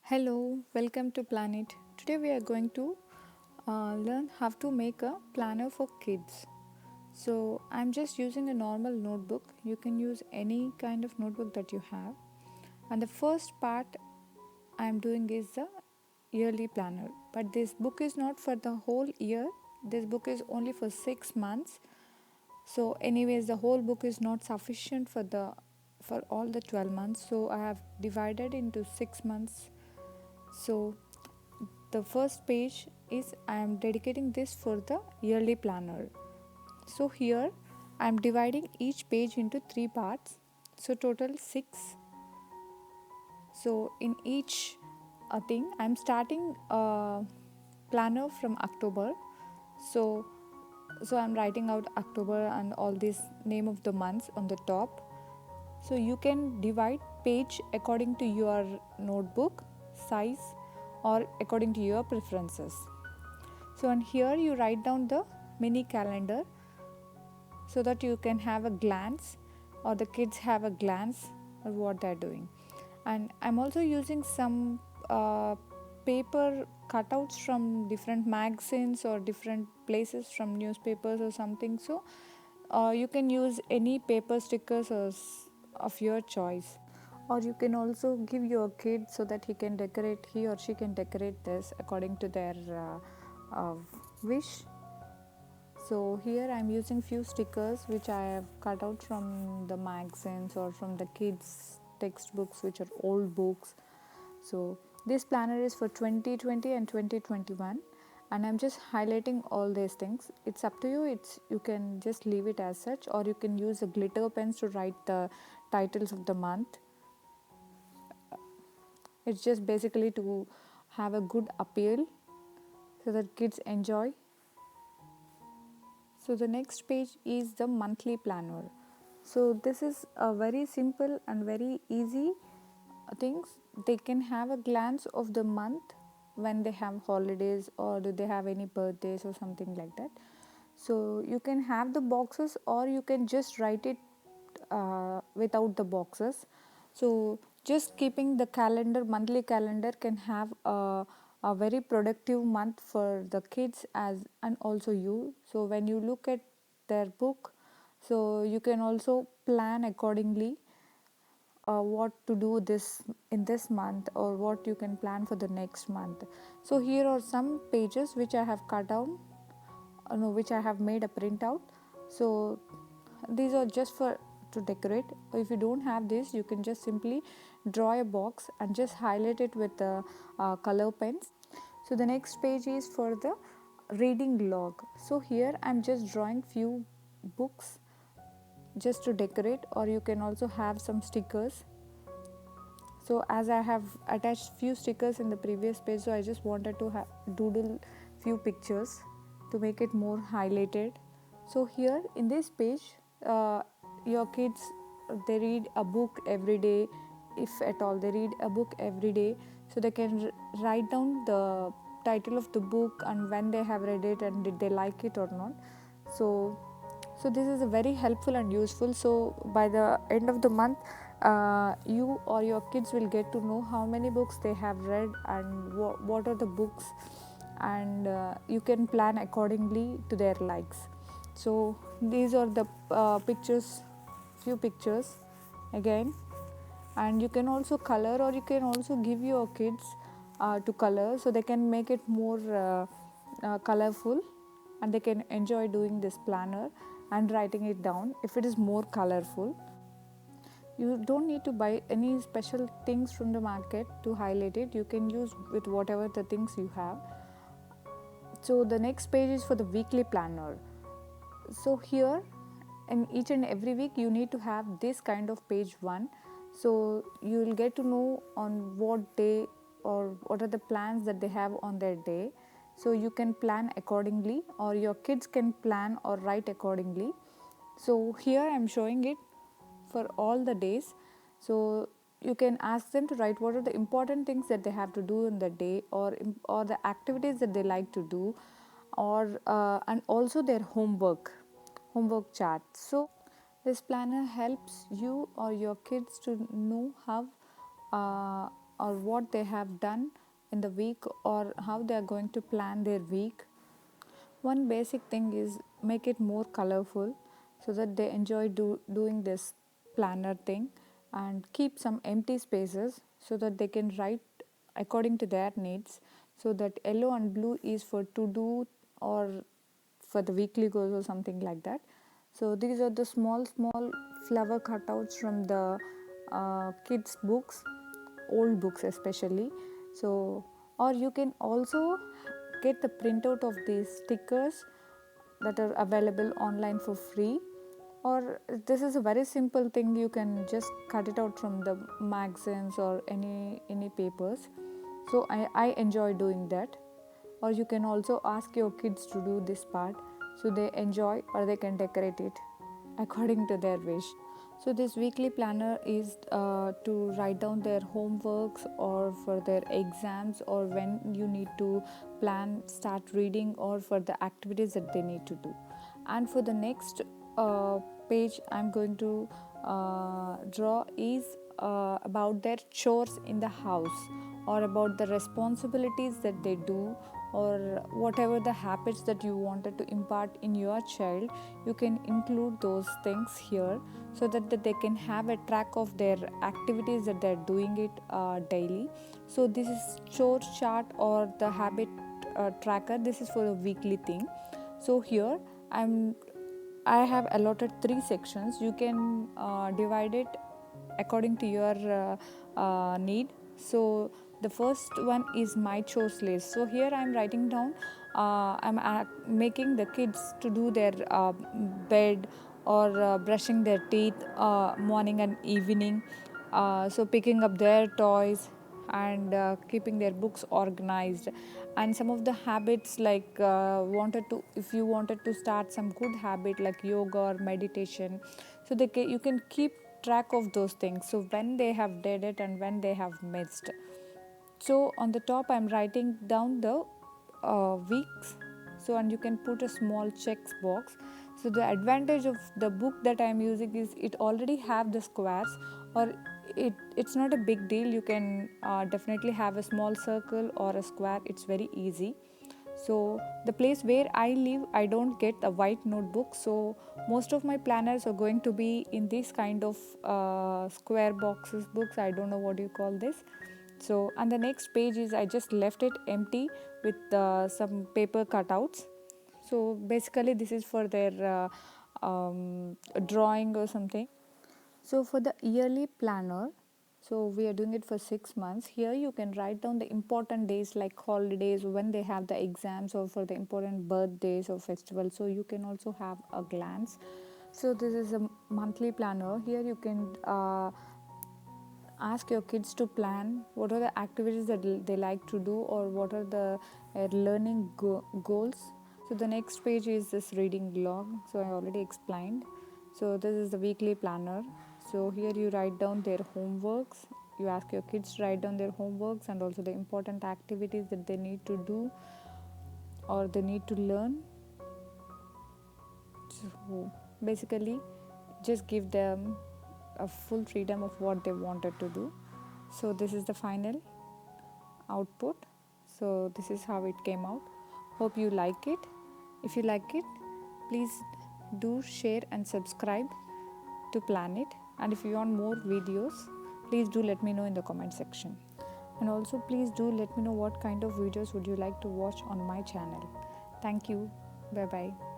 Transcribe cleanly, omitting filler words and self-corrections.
Hello, welcome to Planet. Today we are going to learn how to make a planner for kids. So I'm just using a normal notebook. You can use any kind of notebook that you have. And the first part I'm doing is the yearly planner. But this book is not for the whole year. This book is only for 6 months. So anyways, the whole book is not sufficient for all the 12 months. So I have divided into 6 months. So the first page is I am dedicating this for the yearly planner. So here I am dividing each page into 3 parts. So total 6. So in each thing I am starting a planner from October. So I'm writing out October and all this name of the months on the top. So you can divide page according to your notebook size or according to your preferences. So and here you write down the mini calendar so that you can have a glance or the kids have a glance of what they're doing. And I'm also using some paper cutouts from different magazines or different places from newspapers or something. So you can use any paper stickers of your choice, or you can also give your kid so that he or she can decorate this according to their wish. So here I'm using few stickers which I have cut out from the magazines or from the kids textbooks, which are old books. So this planner is for 2020 and 2021, and I'm just highlighting all these things. It's up to you. You can just leave it as such, or you can use the glitter pens to write the titles of the month. It's just basically to have a good appeal so that kids enjoy. So the next page is the monthly planner. So this is a very simple and very easy things. They can have a glance of the month when they have holidays or do they have any birthdays or something like that. So you can have the boxes or you can just write it without the boxes. So just keeping the monthly calendar can have a very productive month for the kids as and also you. So when you look at their book, so you can also plan accordingly what to do this in this month or what you can plan for the next month. So here are some pages which I have cut down, no, which I have made a printout. So these are just for to decorate. If you don't have this, you can just simply draw a box and just highlight it with color pens. So the next page is for the reading log. So here I'm just drawing few books just to decorate, or you can also have some stickers. So as I have attached few stickers in the previous page, so I just wanted to doodle few pictures to make it more highlighted. So here in this page, your kids, they read a book every day, if at all they read a book every day. So they can write down the title of the book and when they have read it and did they like it or not. So this is a very helpful and useful. So by the end of the month, you or your kids will get to know how many books they have read and what are the books, and you can plan accordingly to their likes. So these are the pictures, few pictures again. And you can also color, or you can also give your kids to color so they can make it more colorful, and they can enjoy doing this planner and writing it down if it is more colorful. You don't need to buy any special things from the market to highlight it. You can use with whatever the things you have. So the next page is for the weekly planner. So here in each and every week you need to have this kind of page 1. So you will get to know on what day or what are the plans that they have on their day. So you can plan accordingly, or your kids can plan or write accordingly. So here I am showing it for all the days. So you can ask them to write what are the important things that they have to do in the day, or the activities that they like to do, or and also their homework chart. So this planner helps you or your kids to know how or what they have done in the week or how they are going to plan their week. One basic thing is make it more colorful so that they enjoy doing this planner thing, and keep some empty spaces so that they can write according to their needs. So that yellow and blue is for to do or for the weekly goals or something like that. So these are the small flower cutouts from the kids books, old books especially. So, or you can also get the printout of these stickers that are available online for free, or this is a very simple thing, you can just cut it out from the magazines or any papers. So I enjoy doing that. Or you can also ask your kids to do this part, so they enjoy, or they can decorate it according to their wish. So this weekly planner is to write down their homeworks or for their exams, or when you need to plan start reading, or for the activities that they need to do. And for the next page I'm going to draw is about their chores in the house, or about the responsibilities that they do, or whatever the habits that you wanted to impart in your child. You can include those things here, so that they can have a track of their activities that they're doing it daily. So this is chore chart or the habit tracker. This is for a weekly thing. So here I have allotted 3 sections. You can divide it according to your need. So the first one is my chores list. So here I am writing down, I'm making the kids to do their bed, or brushing their teeth morning and evening. So picking up their toys, and keeping their books organized. And some of the habits, like wanted to if you wanted to start some good habit like yoga or meditation, so you can keep track of those things, so when they have did it and when they have missed. So on the top I'm writing down the weeks. So, and you can put a small checks box. So the advantage of the book that I am using is it already have the squares, or it's not a big deal. You can definitely have a small circle or a square. It's very easy. So the place where I live, I don't get a white notebook, so most of my planners are going to be in this kind of square boxes books. I don't know what you call this. So, and the next page is I just left it empty with some paper cutouts. So basically this is for their drawing or something. So for the yearly planner, so we are doing it for 6 months. Here you can write down the important days like holidays, when they have the exams, or for the important birthdays or festivals. So you can also have a glance. So this is a monthly planner. Here you can ask your kids to plan what are the activities that they like to do, or what are the learning goals. So the next page is this reading log. So I already explained. So this is the weekly planner. So here you write down their homeworks. You ask your kids to write down their homeworks, and also the important activities that they need to do or they need to learn. So basically just give them a full freedom of what they wanted to do. So this is the final output. So this is how it came out. Hope you like it. If you like it, please do share and subscribe to Planet. And if you want more videos, please do let me know in the comment section. And also please do let me know what kind of videos would you like to watch on my channel. Thank you. Bye bye.